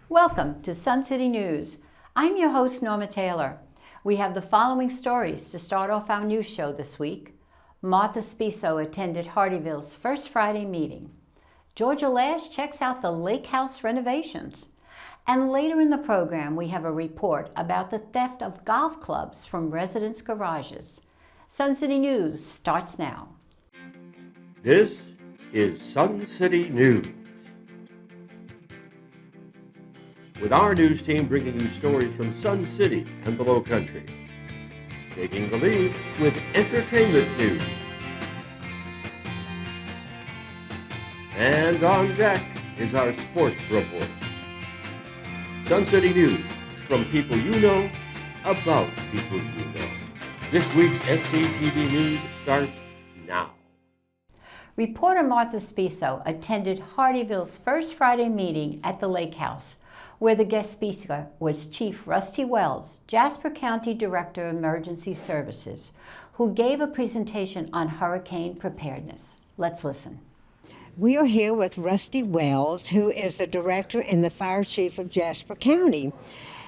Welcome to Sun City News. I'm your host, Norma Taylor. We have the following stories to start off our news show this week. Martha Spiso attended Hardyville's first Friday meeting. Georgia Lash checks out the Lakehouse renovations. And later in the program, we have a report about the theft of golf clubs from residents' garages. Sun City News starts now. This is Sun City News, with our news team bringing you stories from Sun City and the Low Country. Taking the lead with entertainment news. And on deck is our sports report. Sun City News, from people you know, about people you know. This week's SCTV News starts now. Reporter Martha Spiso attended Hardyville's first Friday meeting at the Lakehouse, where the guest speaker was Chief Rusty Wells, Jasper County Director of Emergency Services, who gave a presentation on hurricane preparedness. Let's listen. We are here with Rusty Wells, who is the Director and the Fire Chief of Jasper County.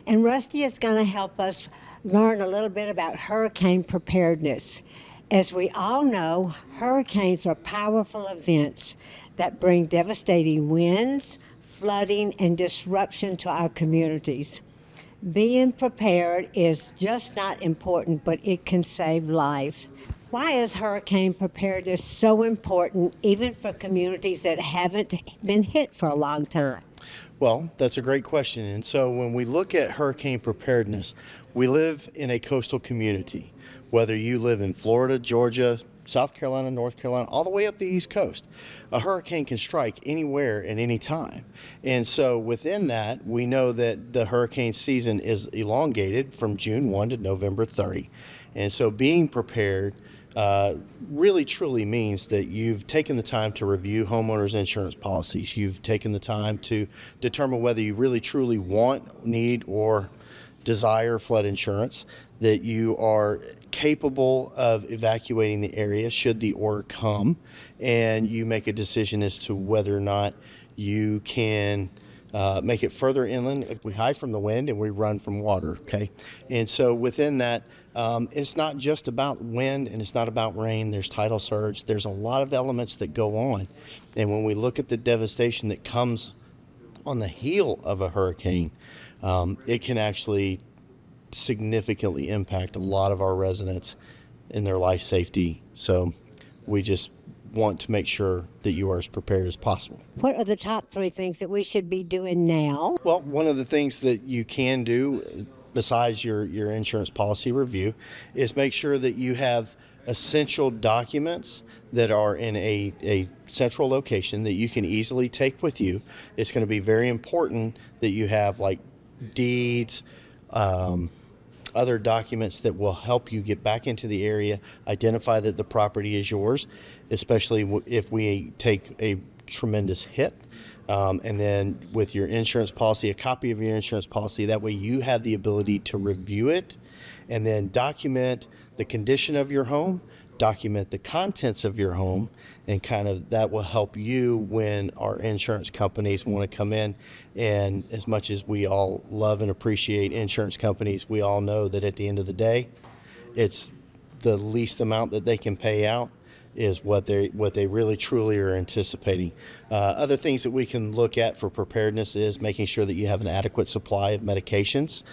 And Rusty is going to help us learn a little bit about hurricane preparedness. As we all know, hurricanes are powerful events that bring devastating winds, flooding, and disruption to our communities. Being prepared is just not important, but it can save lives. Why is hurricane preparedness so important, even for communities that haven't been hit for a long time? Well, that's a great question. And so when we look at hurricane preparedness, we live in a coastal community. Whether you live in Florida, Georgia, South Carolina, North Carolina, all the way up the East Coast, a hurricane can strike anywhere at any time. And so within that, we know that the hurricane season is elongated from June 1 to November 30. And so being prepared really truly means that you've taken the time to review homeowners insurance policies. You've taken the time to determine whether you really truly want, need, or desire flood insurance, that you are capable of evacuating the area should the order come, and you make a decision as to whether or not you can make it further inland. If we hide from the wind and we run from water, okay? And so within that, it's not just about wind and it's not about rain. There's tidal surge. There's a lot of elements that go on. And when we look at the devastation that comes on the heel of a hurricane, it can actually significantly impact a lot of our residents in their life safety. So we just want to make sure that you are as prepared as possible. What are the top 3 things that we should be doing now? Well, one of the things that you can do besides your insurance policy review is make sure that you have essential documents that are in a central location that you can easily take with you. It's going to be very important that you have like deeds, other documents that will help you get back into the area, identify that the property is yours, especially if we take a tremendous hit. And then with your insurance policy, a copy of your insurance policy, that way you have the ability to review it and then document the condition of your home, document the contents of your home, and kind of that will help you when our insurance companies want to come in. And as much as we all love and appreciate insurance companies, we all know that at the end of the day, it's the least amount that they can pay out is what they really truly are anticipating. Other things that we can look at for preparedness is making sure that you have an adequate supply of medications.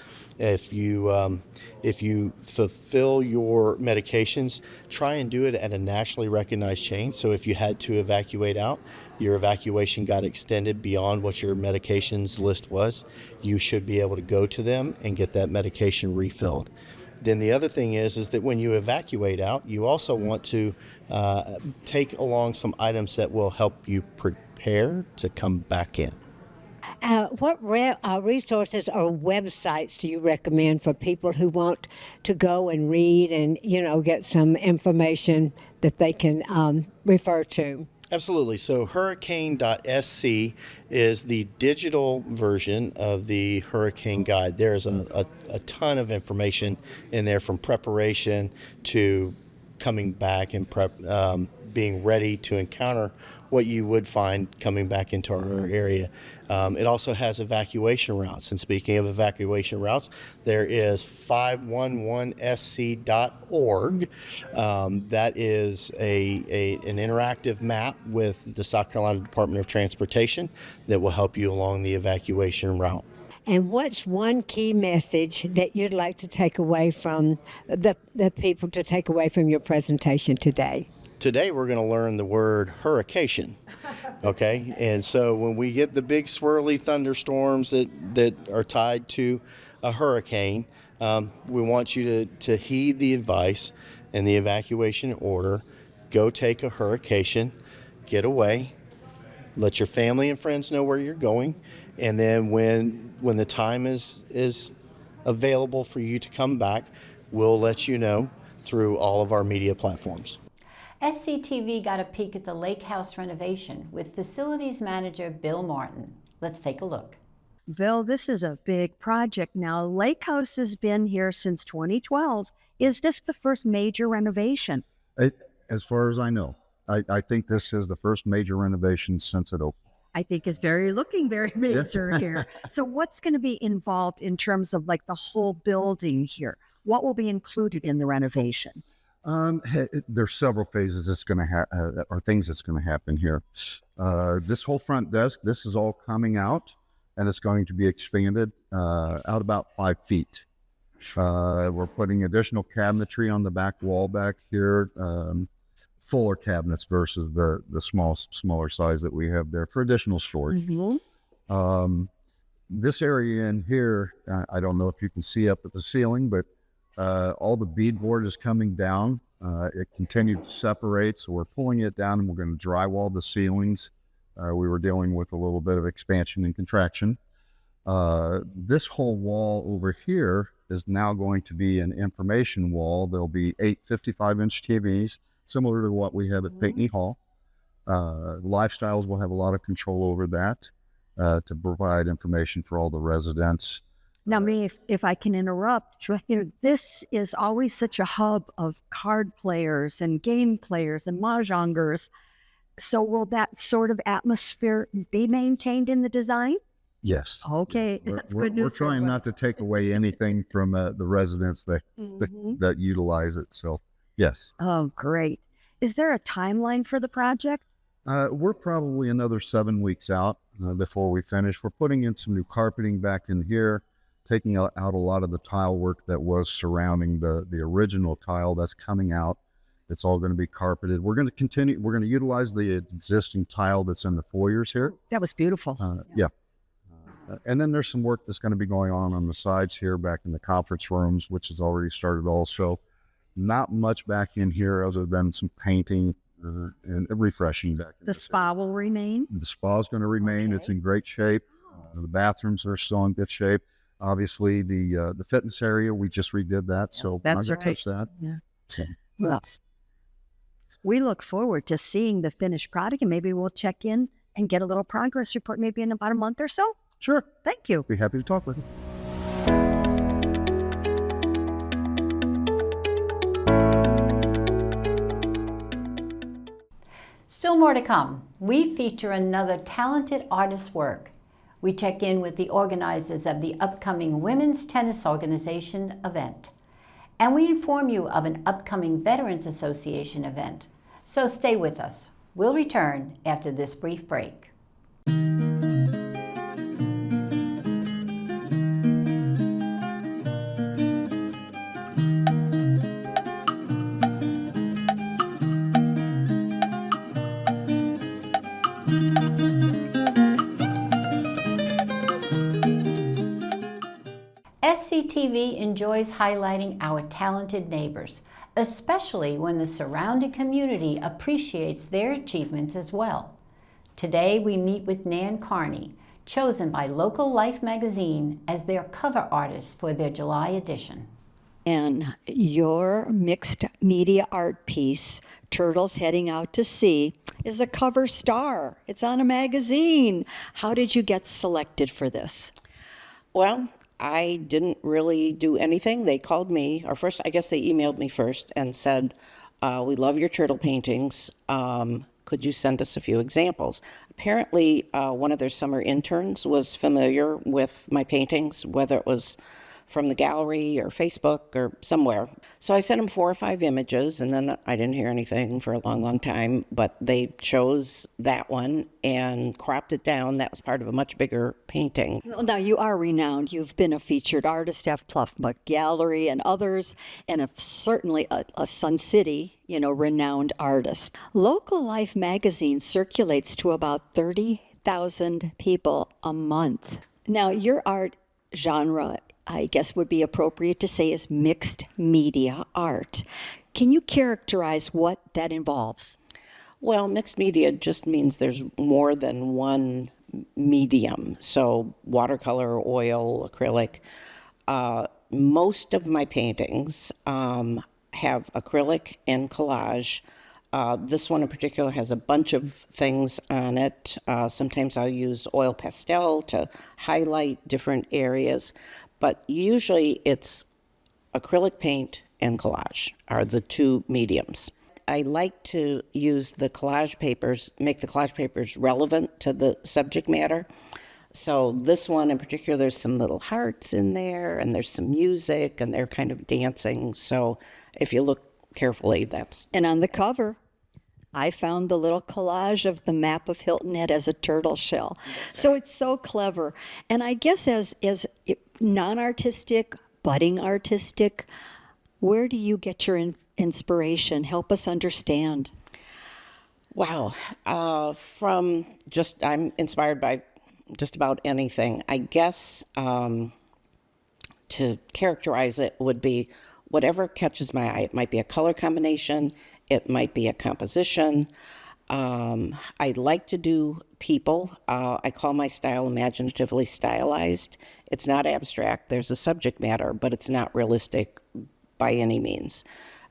If you fulfill your medications, try and do it at a nationally recognized chain. So if you had to evacuate out, your evacuation got extended beyond what your medications list was, you should be able to go to them and get that medication refilled. Then the other thing is that when you evacuate out, you also want to take along some items that will help you prepare to come back in. What resources or websites do you recommend for people who want to go and read and, get some information that they can refer to? Absolutely. So hurricane.sc is the digital version of the hurricane guide. There's a ton of information in there, from preparation to coming back and being ready to encounter what you would find coming back into our area. It also has evacuation routes. And speaking of evacuation routes, there is 511sc.org. That is an interactive map with the South Carolina Department of Transportation that will help you along the evacuation route. And what's one key message that you'd like to take away from the people to take away from your presentation today? Today we're going to learn the word hurricane, okay? And so when we get the big swirly thunderstorms that are tied to a hurricane, we want you to heed the advice and the evacuation order. Go take a hurricane, get away, let your family and friends know where you're going, and then when the time is available for you to come back, we'll let you know through all of our media platforms. SCTV got a peek at the Lakehouse renovation with facilities manager Bill Martin. Let's take a look. Bill, this is a big project now. Lakehouse has been here since 2012. Is this the first major renovation? As far as I know, I think this is the first major renovation since it opened. I think it's looking very major here. So what's going to be involved in terms of like the whole building here? What will be included in the renovation? There's several phases that's going to or things that's going to happen here. This whole front desk, this is all coming out, and it's going to be expanded out about 5 feet. We're putting additional cabinetry on the back wall back here, fuller cabinets versus the smaller size that we have there for additional storage. Mm-hmm. This area in here, I don't know if you can see up at the ceiling, but all the beadboard is coming down. It continued to separate, so we're pulling it down and we're going to drywall the ceilings. We were dealing with a little bit of expansion and contraction. This whole wall over here is now going to be an information wall. There'll be 8 55-inch TVs, similar to what we have at Pinckney Hall. Lifestyles will have a lot of control over that to provide information for all the residents. Now, if I can interrupt, this is always such a hub of card players and game players and mahjongers. So will that sort of atmosphere be maintained in the design? Yes. Okay, that's good news. We're trying not to take away anything from the residents that utilize it. So, yes. Oh, great. Is there a timeline for the project? We're probably another 7 weeks out before we finish. We're putting in some new carpeting back in here, taking out a lot of the tile work that was surrounding the original tile that's coming out. It's all going to be carpeted. We're going to utilize the existing tile that's in the foyers here. That was beautiful. Yeah. And then there's some work that's going to be going on the sides here back in the conference rooms, which has already started also. Not much back in here other than some painting and refreshing back in the spa will remain? The spa is going to remain. Okay. It's in great shape. The bathrooms are still in good shape. Obviously, the fitness area, we just redid that, yes, so that's I'm not going to touch that. Yeah. So, well, we look forward to seeing the finished product, and maybe we'll check in and get a little progress report maybe in about a month or so. Sure. Thank you. Be happy to talk with you. Still more to come. We feature another talented artist's work. We check in with the organizers of the upcoming Women's Tennis Organization event. And we inform you of an upcoming Veterans Association event. So stay with us. We'll return after this brief break. SCTV enjoys highlighting our talented neighbors, especially when the surrounding community appreciates their achievements as well. Today we meet with Nan Carney, chosen by Local Life magazine as their cover artist for their July edition. And your mixed media art piece, Turtles Heading Out to Sea, is a cover star. It's on a magazine. How did you get selected for this? Well, I didn't really do anything. They called me, or first, I guess they emailed me first and said, We love your turtle paintings. Could you send us a few examples? Apparently, one of their summer interns was familiar with my paintings, whether it was from the gallery or Facebook or somewhere. So I sent them 4 or 5 images, and then I didn't hear anything for a long, long time, but they chose that one and cropped it down. That was part of a much bigger painting. Well, now, you are renowned. You've been a featured artist at Pluffmuck Gallery and others, and certainly a Sun City, renowned artist. Local Life magazine circulates to about 30,000 people a month. Now, your art genre, I guess would be appropriate to say, is mixed media art. Can you characterize what that involves? Well, mixed media just means there's more than one medium. So watercolor, oil, acrylic. Most of my paintings have acrylic and collage. This one in particular has a bunch of things on it. Sometimes I'll use oil pastel to highlight different areas, but usually it's acrylic paint and collage are the 2 mediums. I like to use the collage papers, make the collage papers relevant to the subject matter. So this one in particular, there's some little hearts in there, and there's some music, and they're kind of dancing. So if you look carefully, that's... And on the cover, I found the little collage of the map of Hilton Head as a turtle shell. So it's so clever. And I guess as non-artistic, budding artistic, where do you get your inspiration? Help us understand. Wow. I'm inspired by just about anything. I guess to characterize it would be whatever catches my eye. It might be a color combination. It might be a composition. I like to do people. I call my style imaginatively stylized. It's not abstract. There's a subject matter, but it's not realistic by any means.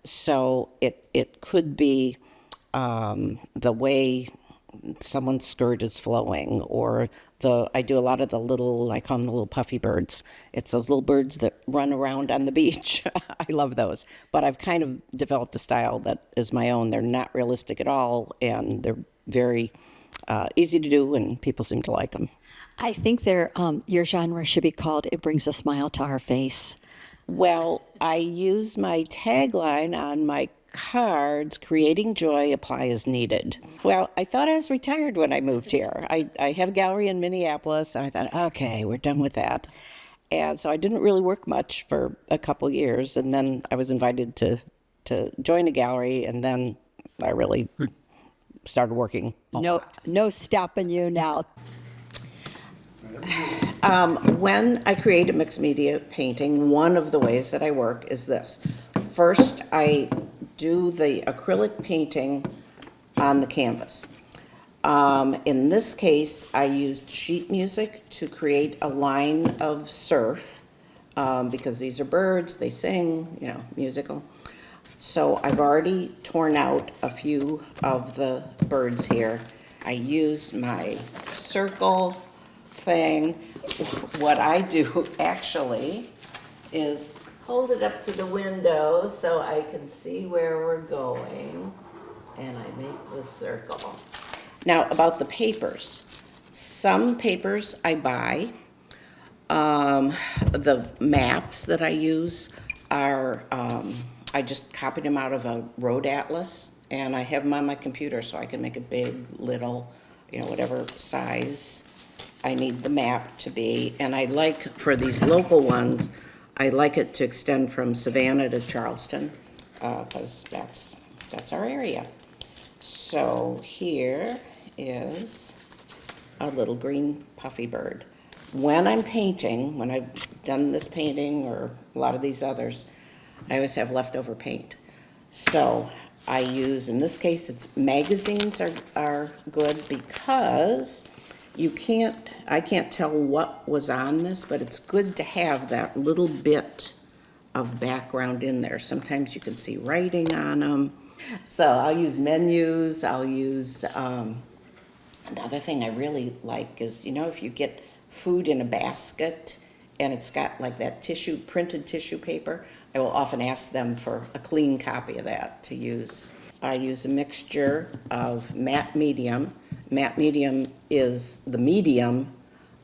So it could be the way someone's skirt is flowing, or I do a lot of I call them the little puffy birds. It's those little birds that run around on the beach. I love those. But I've kind of developed a style that is my own. They're not realistic at all, and they're very easy to do, and people seem to like them. I think your genre should be called "It Brings a Smile to Our Face." Well, I use my tagline on my cards, creating joy, apply as needed. Well, I thought I was retired when I moved here. I had a gallery in Minneapolis, and I thought, okay, we're done with that. And so I didn't really work much for a couple years, and then I was invited to join a gallery, and then I really started working. No stopping you now. When I create a mixed media painting, one of the ways that I work is this. First, I do the acrylic painting on the canvas. In this case, I used sheet music to create a line of surf because these are birds, they sing, musical. So I've already torn out a few of the birds here. I use my circle thing. What I do actually is hold it up to the window so I can see where we're going, and I make the circle. Now, about the papers. Some papers I buy. The maps that I use are, I just copied them out of a road atlas, and I have them on my computer so I can make it big, little, whatever size I need the map to be. And I like, for these local ones, I like it to extend from Savannah to Charleston, because that's our area. So here is a little green puffy bird. When I'm painting, when I've done this painting or a lot of these others, I always have leftover paint. So I use, in this case, it's magazines are good because I can't tell what was on this, but it's good to have that little bit of background in there. Sometimes you can see writing on them. So I'll use menus, I'll use, another thing I really like is, if you get food in a basket and it's got like that printed tissue paper, I will often ask them for a clean copy of that to use. I use a mixture of matte medium. Matte medium is the medium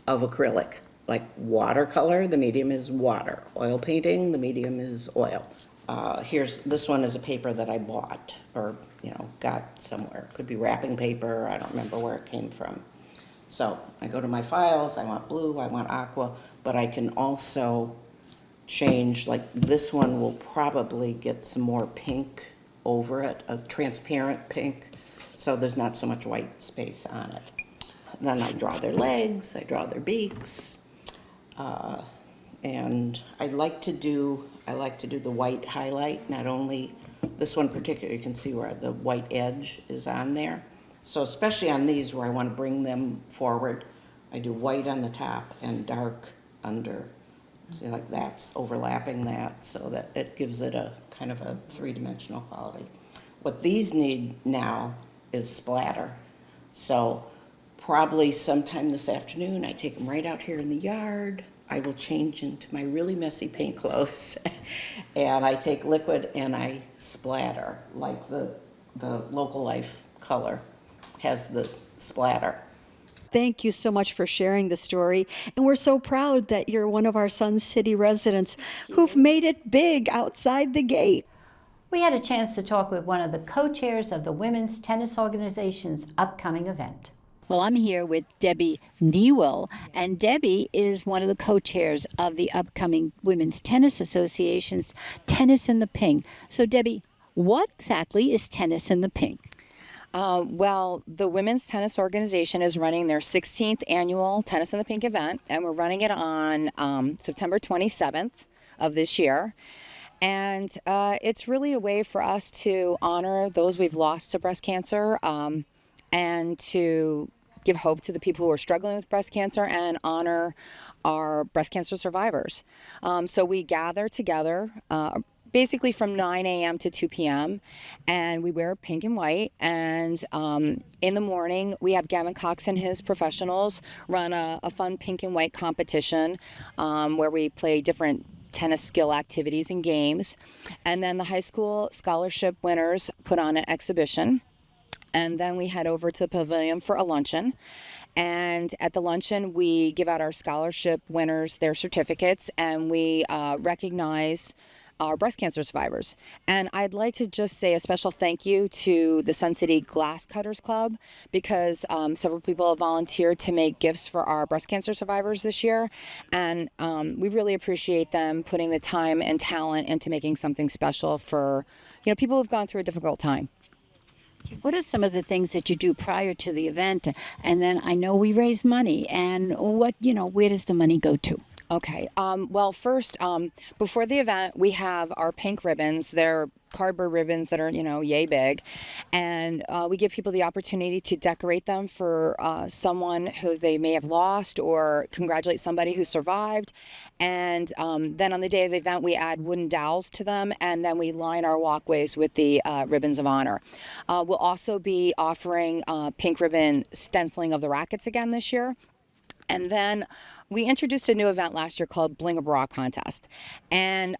of acrylic. Like watercolor, the medium is water. Oil painting, the medium is oil. This one is a paper that I bought or, got somewhere. Could be wrapping paper, I don't remember where it came from. So I go to my files, I want blue, I want aqua, but I can also change, like this one will probably get some more pink over it, a transparent pink, so there's not so much white space on it. Then I draw their legs, I draw their beaks, and I like to do the white highlight, not only this one particularly, you can see where the white edge is on there. So especially on these where I want to bring them forward, I do white on the top and dark under. See, like that's overlapping that so that it gives it a kind of a three-dimensional quality. What these need now is splatter. So probably sometime this afternoon, I take them right out here in the yard. I will change into my really messy paint clothes and I take liquid and I splatter like the Local Life color has the splatter. Thank you so much for sharing the story. And we're so proud that you're one of our Sun City residents who've made it big outside the gate. We had a chance to talk with one of the co-chairs of the Women's Tennis Organization's upcoming event. Well, I'm here with Debbie Newell, and Debbie is one of the co-chairs of the upcoming Women's Tennis Association's Tennis in the Pink. So, Debbie, what exactly is Tennis in the Pink? Well, the Women's Tennis Organization is running their 16th annual Tennis in the Pink event, and we're running it on September 27th of this year. And it's really a way for us to honor those we've lost to breast cancer and to give hope to the people who are struggling with breast cancer and honor our breast cancer survivors. So we gather together basically from 9 a.m. to 2 p.m. and we wear pink and white. And in the morning, we have Gavin Cox and his professionals run a fun pink and white competition where we play different tennis skill activities and games. And then the high school scholarship winners put on an exhibition. And then we head over to the pavilion for a luncheon. And at the luncheon, we give out our scholarship winners their certificates and we recognize our breast cancer survivors. And I'd like to just say a special thank you to the Sun City Glass Cutters Club because several people have volunteered to make gifts for our breast cancer survivors this year. And we really appreciate them putting the time and talent into making something special for, people who've gone through a difficult time. What are some of the things that you do prior to the event? And then I know we raise money, and where does the money go to? Okay. Well, first, before the event, we have our pink ribbons. They're cardboard ribbons that are, yay big. And we give people the opportunity to decorate them for someone who they may have lost or congratulate somebody who survived. And then on the day of the event, we add wooden dowels to them, and then we line our walkways with the ribbons of honor. We'll also be offering pink ribbon stenciling of the rackets again this year. And then we introduced a new event last year called Bling a Bra Contest. And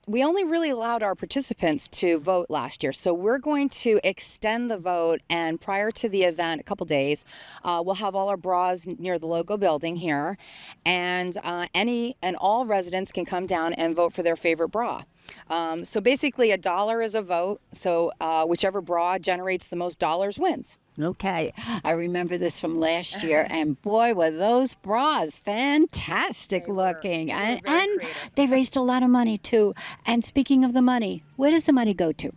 we only really allowed our participants to vote last year. So we're going to extend the vote. And prior to the event, a couple days, we'll have all our bras near the logo building here. And all residents can come down and vote for their favorite bra. So basically $1 is a vote. So whichever bra generates the most dollars wins. Okay, I remember this from last year, and boy, were those bras fantastic looking. And they raised a lot of money, too. And speaking of the money, where does the money go to?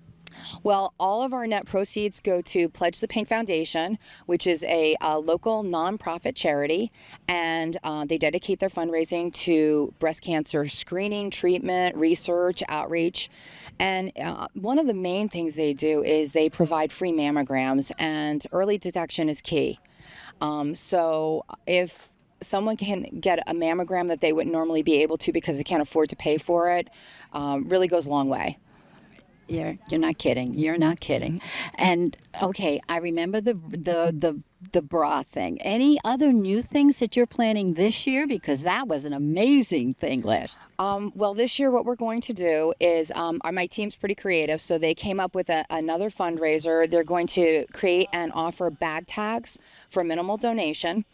Well, all of our net proceeds go to Pledge the Pink Foundation, which is a local nonprofit charity, and they dedicate their fundraising to breast cancer screening, treatment, research, outreach. And one of the main things they do is they provide free mammograms, and early detection is key. So if someone can get a mammogram that they wouldn't normally be able to because they can't afford to pay for it, really goes a long way. You're not kidding. You're not kidding. And okay, I remember the the bra thing. Any other new things that you're planning this year? Because that was an amazing thing last year. Well, this year what we're going to do is my team's pretty creative, so they came up with another fundraiser. They're going to create and offer bag tags for minimal donation.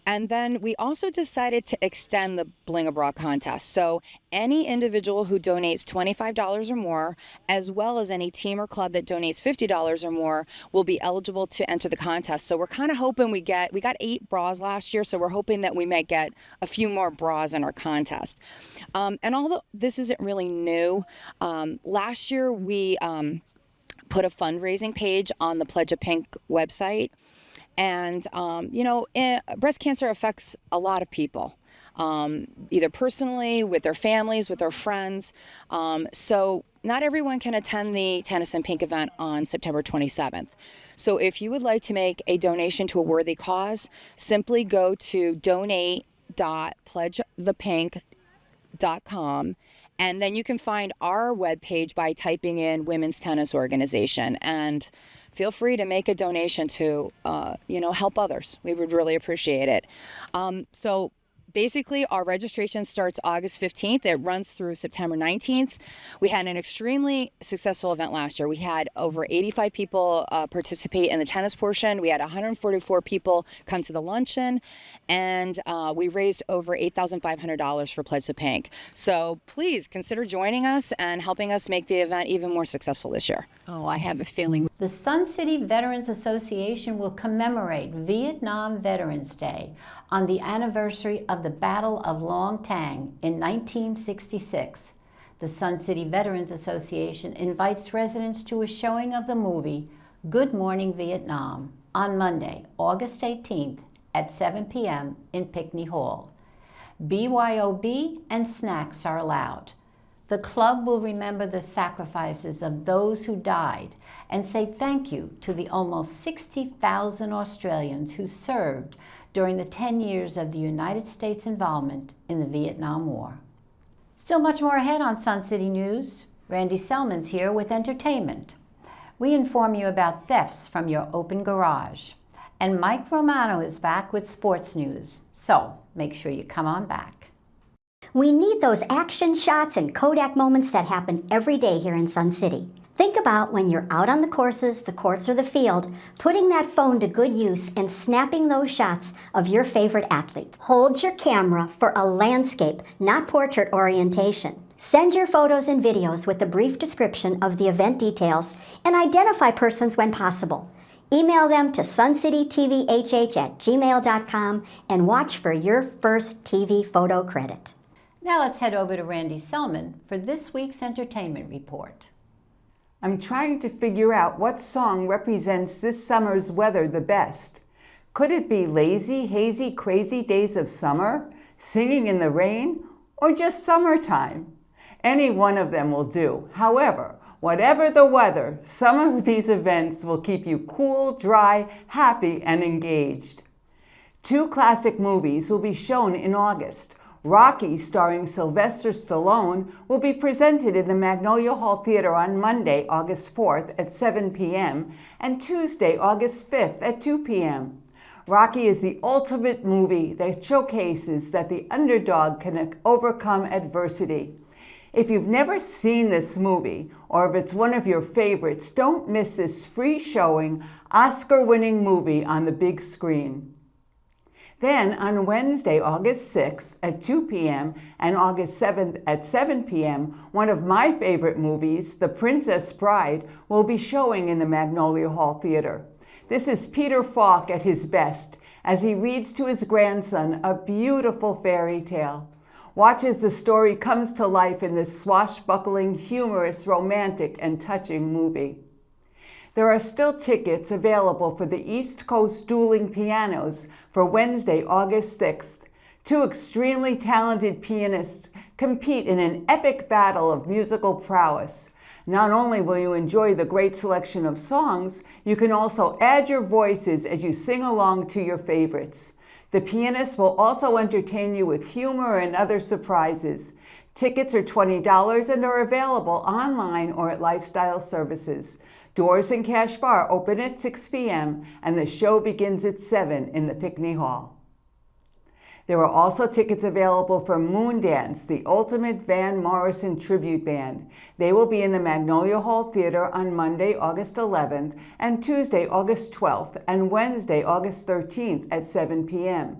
And then we also decided to extend the Bling a Bra contest. So any individual who donates $25 or more, as well as any team or club that donates $50 or more, will be eligible to enter the contest. So we're kind of hoping we got 8 bras last year, so we're hoping that we might get a few more bras in our contest. And although this isn't really new, last year we put a fundraising page on the Pledge a Pink website. And, breast cancer affects a lot of people, either personally, with their families, with their friends. So not everyone can attend the Tennis in Pink event on September 27th. So if you would like to make a donation to a worthy cause, simply go to donate.pledgethepink.com. And then you can find our webpage by typing in Women's Tennis Organization. And feel free to make a donation to, help others. We would really appreciate it. So basically, our registration starts August 15th. It runs through September 19th. We had an extremely successful event last year. We had over 85 people participate in the tennis portion. We had 144 people come to the luncheon, and we raised over $8,500 for Pledge the Pink. So please consider joining us and helping us make the event even more successful this year. Oh, I have a feeling. The Sun City Veterans Association will commemorate Vietnam Veterans Day on the anniversary of the Battle of Long Tang in 1966. The Sun City Veterans Association invites residents to a showing of the movie Good Morning Vietnam on Monday, August 18th at 7 p.m. in Pickney Hall. BYOB and snacks are allowed. The club will remember the sacrifices of those who died and say thank you to the almost 60,000 Australians who served during the 10 years of the United States involvement in the Vietnam War. Still much more ahead on Sun City News. Randy Selman's here with entertainment. We inform you about thefts from your open garage. And Mike Romano is back with sports news. So make sure you come on back. We need those action shots and Kodak moments that happen every day here in Sun City. Think about when you're out on the courses, the courts, or the field, putting that phone to good use and snapping those shots of your favorite athletes. Hold your camera for a landscape, not portrait orientation. Send your photos and videos with a brief description of the event details and identify persons when possible. Email them to suncitytvhh@gmail.com and watch for your first TV photo credit. Now let's head over to Randy Selman for this week's entertainment report. I'm trying to figure out what song represents this summer's weather the best. Could it be lazy, hazy, crazy days of summer, singing in the rain, or just summertime? Any one of them will do. However, whatever the weather, some of these events will keep you cool, dry, happy, and engaged. 2 classic movies will be shown in August. Rocky, starring Sylvester Stallone, will be presented in the Magnolia Hall Theater on Monday, August 4th at 7 p.m. and Tuesday, August 5th at 2 p.m. Rocky is the ultimate movie that showcases that the underdog can overcome adversity. If you've never seen this movie, or if it's one of your favorites, don't miss this free showing, Oscar-winning movie on the big screen. Then on Wednesday, August 6th at 2 p.m. and August 7th at 7 p.m., one of my favorite movies, The Princess Bride, will be showing in the Magnolia Hall Theater. This is Peter Falk at his best as he reads to his grandson a beautiful fairy tale. Watch as the story comes to life in this swashbuckling, humorous, romantic, and touching movie. There are still tickets available for the East Coast Dueling Pianos for Wednesday, August 6th. 2 extremely talented pianists compete in an epic battle of musical prowess. Not only will you enjoy the great selection of songs, you can also add your voices as you sing along to your favorites. The pianists will also entertain you with humor and other surprises. Tickets are $20 and are available online or at Lifestyle Services. Doors and Cash Bar open at 6 p.m. and the show begins at 7 in the Pickney Hall. There are also tickets available for Moondance, the ultimate Van Morrison tribute band. They will be in the Magnolia Hall Theater on Monday, August 11th, and Tuesday, August 12th, and Wednesday, August 13th at 7 p.m.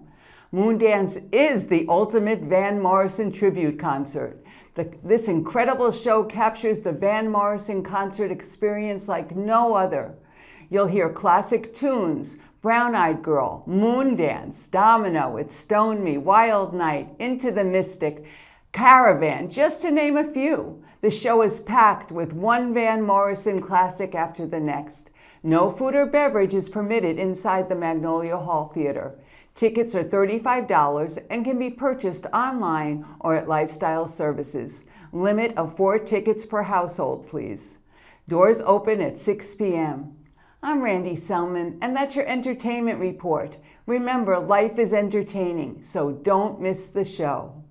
Moondance is the ultimate Van Morrison tribute concert. This incredible show captures the Van Morrison concert experience like no other. You'll hear classic tunes, Brown-Eyed Girl, Moondance, Domino, It Stoned Me, Wild Night, Into the Mystic, Caravan, just to name a few. The show is packed with one Van Morrison classic after the next. No food or beverage is permitted inside the Magnolia Hall Theater. Tickets are $35 and can be purchased online or at Lifestyle Services. Limit of 4 tickets per household, please. Doors open at 6 p.m. I'm Randy Selman, and that's your entertainment report. Remember, life is entertaining, so don't miss the show.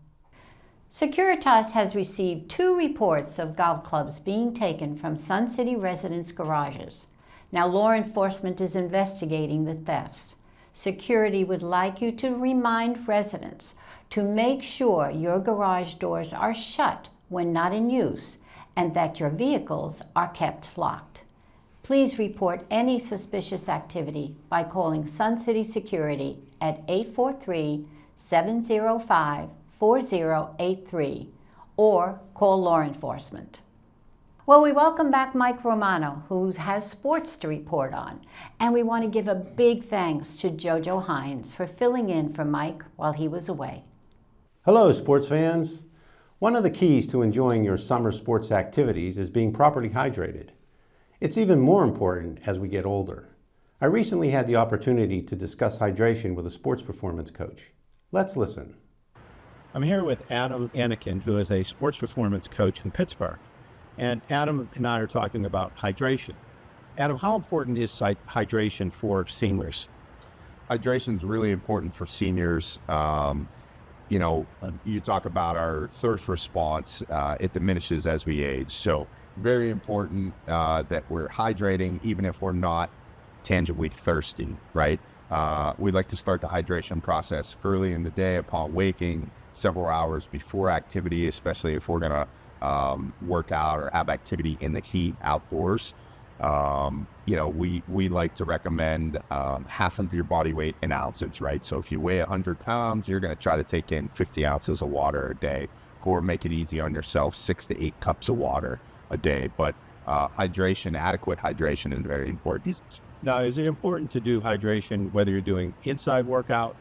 Securitas has received 2 reports of golf clubs being taken from Sun City residents' garages. Now, law enforcement is investigating the thefts. Security would like you to remind residents to make sure your garage doors are shut when not in use and that your vehicles are kept locked. Please report any suspicious activity by calling Sun City Security at 843-705-4083 or call law enforcement. Well, we welcome back Mike Romano, who has sports to report on, and we want to give a big thanks to JoJo Hines for filling in for Mike while he was away. Hello, sports fans. One of the keys to enjoying your summer sports activities is being properly hydrated. It's even more important as we get older. I recently had the opportunity to discuss hydration with a sports performance coach. Let's listen. I'm here with Adam Anakin, who is a sports performance coach in Pittsburgh. And Adam and I are talking about hydration. Adam, how important is hydration for seniors? Hydration is really important for seniors. You talk about our thirst response, it diminishes as we age. So very important that we're hydrating even if we're not tangibly thirsty, right? We like to start the hydration process early in the day upon waking, several hours before activity, especially if we're gonna work out or have activity in the heat outdoors. We like to recommend half of your body weight in ounces, right? So if you weigh 100 pounds, you're gonna try to take in 50 ounces of water a day, or make it easy on yourself, 6 to 8 cups of water a day. But adequate hydration is very important. Now, is it important to do hydration whether you're doing inside workout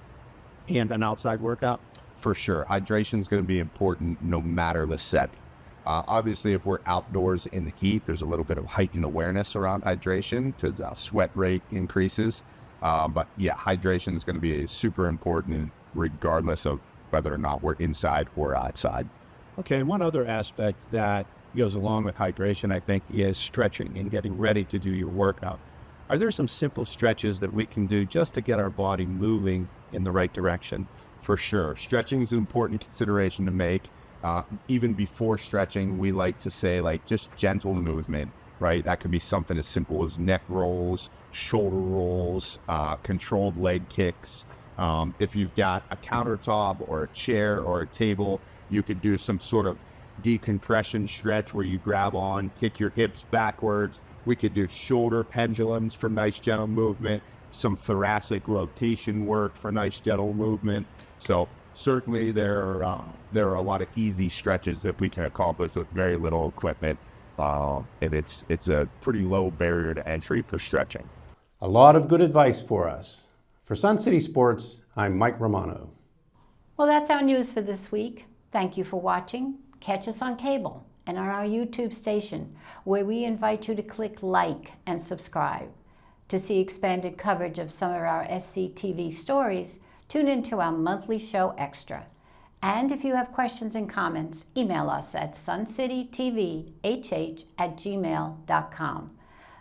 and an outside workout? For sure. Hydration is going to be important no matter the setting. Obviously, if we're outdoors in the heat, there's a little bit of heightened awareness around hydration because sweat rate increases. But yeah, hydration is going to be super important regardless of whether or not we're inside or outside. Okay, one other aspect that goes along with hydration, I think, is stretching and getting ready to do your workout. Are there some simple stretches that we can do just to get our body moving in the right direction? For sure. Stretching is an important consideration to make. Even before stretching, we like to say just gentle movement, right? That could be something as simple as neck rolls, shoulder rolls, controlled leg kicks. If you've got a countertop or a chair or a table, you could do some sort of decompression stretch where you grab on, kick your hips backwards. We could do shoulder pendulums for nice gentle movement, some thoracic rotation work for nice gentle movement. So certainly there are a lot of easy stretches that we can accomplish with very little equipment, and it's a pretty low barrier to entry for stretching. A lot of good advice for us. For Sun City Sports, I'm Mike Romano. Well, that's our news for this week. Thank you for watching. Catch us on cable and on our YouTube station, where we invite you to click like and subscribe. To see expanded coverage of some of our SCTV stories, tune into our monthly show Extra. And if you have questions and comments, email us at suncitytvhh@gmail.com.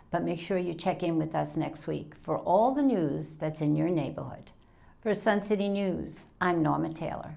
But make sure you check in with us next week for all the news that's in your neighborhood. For Sun City News, I'm Norma Taylor.